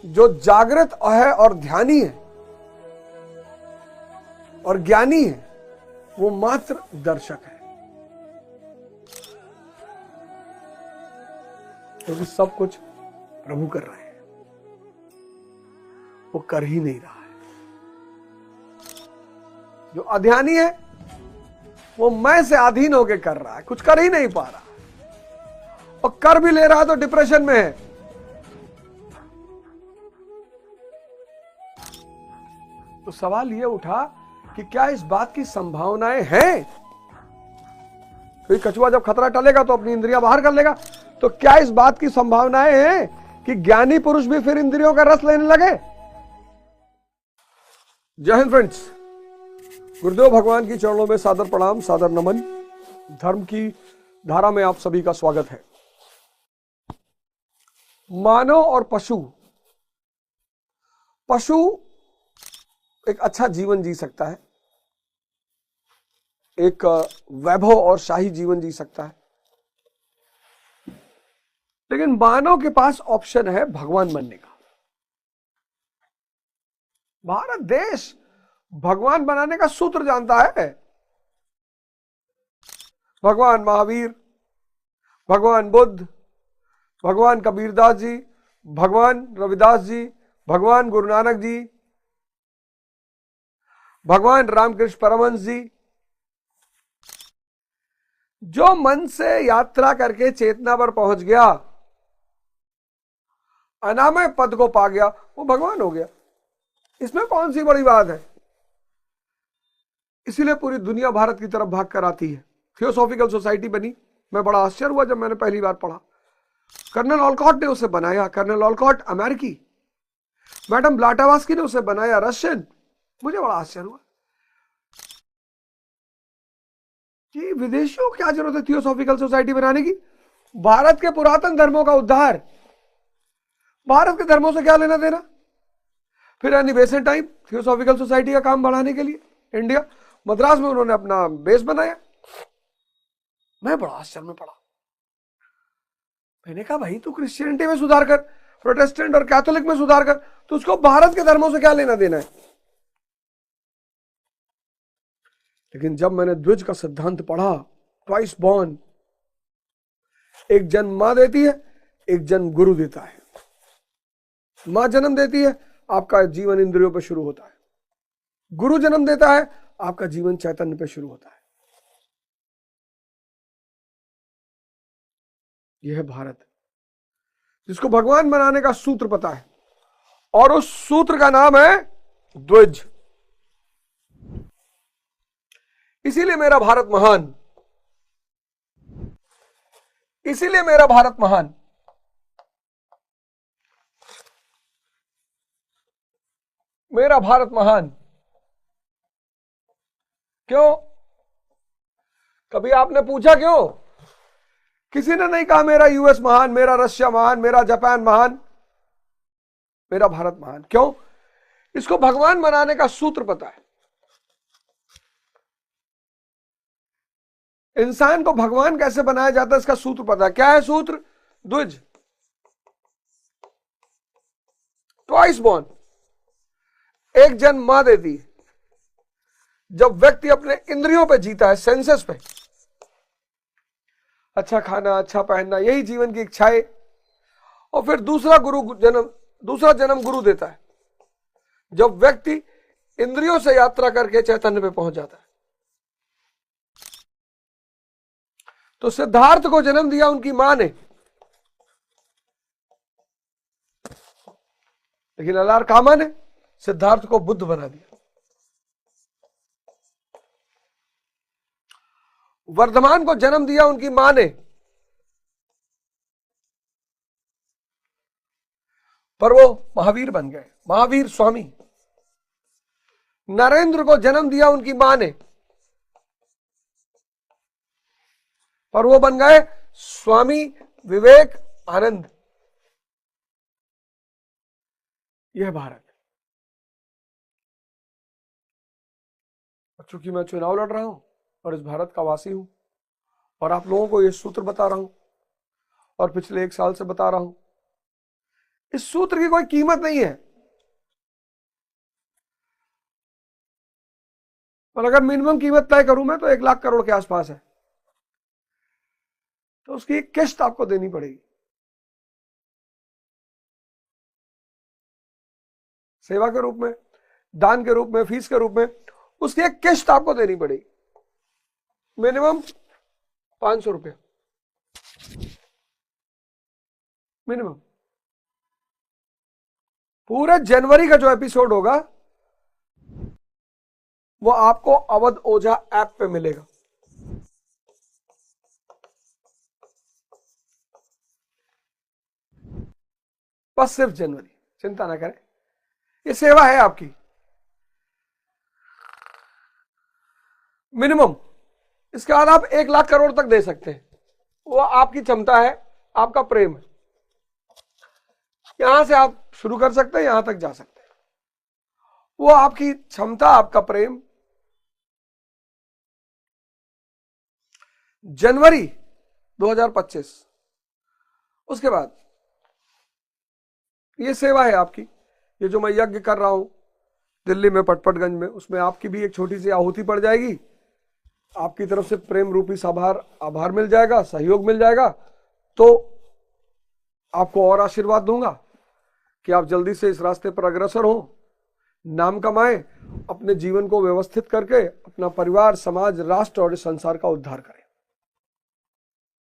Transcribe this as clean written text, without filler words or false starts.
जो जागृत है और ध्यानी है और ज्ञानी है, वो मात्र दर्शक है, क्योंकि सब कुछ प्रभु कर रहे हैं, वो कर ही नहीं रहा है। जो अध्यानी है वो मैं से अधीन होके कर रहा है, कुछ कर ही नहीं पा रहा, और कर भी ले रहा है तो डिप्रेशन में है। तो सवाल ये उठा कि क्या इस बात की संभावनाएं हैं? कोई कछुआ जब खतरा टलेगा तो अपनी इंद्रियां बाहर कर लेगा, तो क्या इस बात की संभावनाएं हैं कि ज्ञानी पुरुष भी फिर इंद्रियों का रस लेने लगे? जय हिंद फ्रेंड्स, गुरुदेव भगवान की चरणों में सादर प्रणाम, सादर नमन। धर्म की धारा में आप सभी का स्वागत है। मानव और पशु एक अच्छा जीवन जी सकता है, एक वैभव और शाही जीवन जी सकता है, लेकिन मानव के पास ऑप्शन है भगवान बनने का। भारत देश भगवान बनाने का सूत्र जानता है। भगवान महावीर, भगवान बुद्ध, भगवान कबीरदास जी, भगवान रविदास जी, भगवान गुरु नानक जी, भगवान रामकृष्ण परमहंस जी, जो मन से यात्रा करके चेतना पर पहुंच गया, अनामय पद को पा गया, वो भगवान हो गया। इसमें कौन सी बड़ी बात है? इसीलिए पूरी दुनिया भारत की तरफ भाग कर आती है। थियोसॉफिकल सोसाइटी बनी। मैं बड़ा आश्चर्य हुआ जब मैंने पहली बार पढ़ा। कर्नल ऑलकॉट ने उसे बनाया। कर्नल ऑलकॉट अमेरिकी, मैडम ब्लाटावास्की ने उसे बनाया रशियन। मुझे बड़ा आश्चर्य हुआ कि विदेशियों को क्या जरूरत है थियोसॉफिकल सोसाइटी बनाने की? भारत के पुरातन धर्मों का उद्धार, भारत के धर्मों से क्या लेना देना? फिर Annie Besant time theosophical society का काम बढ़ाने के लिए इंडिया, मद्रास में उन्होंने अपना बेस बनाया। मैं बड़ा आश्चर्य में पड़ा। मैंने कहा भाई तू क्रिश्चियनिटी में सुधार कर, प्रोटेस्टेंट और कैथोलिक में सुधार कर, तो उसको भारत के धर्मों से क्या लेना देना है? लेकिन जब मैंने द्विज का सिद्धांत पढ़ा, ट्वाइस बॉर्न, एक जन्म मां देती है, एक जन्म गुरु देता है। मां जन्म देती है, आपका जीवन इंद्रियों पर शुरू होता है। गुरु जन्म देता है, आपका जीवन चैतन्य पे शुरू होता है। यह है भारत, जिसको भगवान बनाने का सूत्र पता है, और उस सूत्र का नाम है द्विज। इसीलिए मेरा भारत महान, इसीलिए मेरा भारत महान। मेरा भारत महान क्यों? कभी आपने पूछा क्यों? किसी ने नहीं कहा मेरा यूएस महान, मेरा रशिया महान, मेरा जापान महान, मेरा भारत महान। क्यों? इसको भगवान बनाने का सूत्र पता है। इंसान को भगवान कैसे बनाया जाता है इसका सूत्र पता है। क्या है सूत्र? द्विज, ट्वाइस बॉर्न। एक जन्म मां देती है। जब व्यक्ति अपने इंद्रियों पे जीता है, सेंसेस पे, अच्छा खाना, अच्छा पहनना, यही जीवन की इच्छाएं, और फिर दूसरा जन्म गुरु देता है। जब व्यक्ति इंद्रियों से यात्रा करके चैतन्य पे पहुंच जाता है। तो सिद्धार्थ को जन्म दिया उनकी मां ने, लेकिन अलार कामा ने सिद्धार्थ को बुद्ध बना दिया। वर्धमान को जन्म दिया उनकी मां ने, पर वो महावीर बन गए, महावीर स्वामी। नरेंद्र को जन्म दिया उनकी मां ने, पर वो बन गए स्वामी विवेक आनंद। यह भारत। चूंकि मैं चुनाव लड़ रहा हूं और इस भारत का वासी हूं, और आप लोगों को यह सूत्र बता रहा हूं, और पिछले 1 साल से बता रहा हूं इस सूत्र की कोई कीमत नहीं है। और अगर मिनिमम कीमत तय करूं मैं तो 1 लाख करोड़ के आसपास है, तो उसकी एक किस्त आपको देनी पड़ेगी, सेवा के रूप में, दान के रूप में, फीस के रूप में, उसकी एक किस्त आपको देनी पड़ेगी, मिनिमम 500 रुपये मिनिमम। पूरे जनवरी का जो एपिसोड होगा वो आपको अवध ओझा ऐप पे मिलेगा। बस सिर्फ जनवरी, चिंता ना करें, ये सेवा है आपकी मिनिमम। इसके बाद आप 1 लाख करोड़ तक दे सकते हैं, वो आपकी क्षमता है, आपका प्रेम है। यहां से आप शुरू कर सकते हैं, यहां तक जा सकते हैं, वो आपकी क्षमता, आपका प्रेम। जनवरी 2025, उसके बाद ये सेवा है आपकी। ये जो मैं यज्ञ कर रहा हूं दिल्ली में पटपटगंज में, उसमें आपकी भी एक छोटी सी आहुति पड़ जाएगी, आपकी तरफ से प्रेम रूपी आभार मिल जाएगा, सहयोग मिल जाएगा, तो आपको और आशीर्वाद दूंगा कि आप जल्दी से इस रास्ते पर अग्रसर हो, नाम कमाएं, अपने जीवन को व्यवस्थित करके अपना परिवार, समाज, राष्ट्र और इस संसार का उद्धार करें।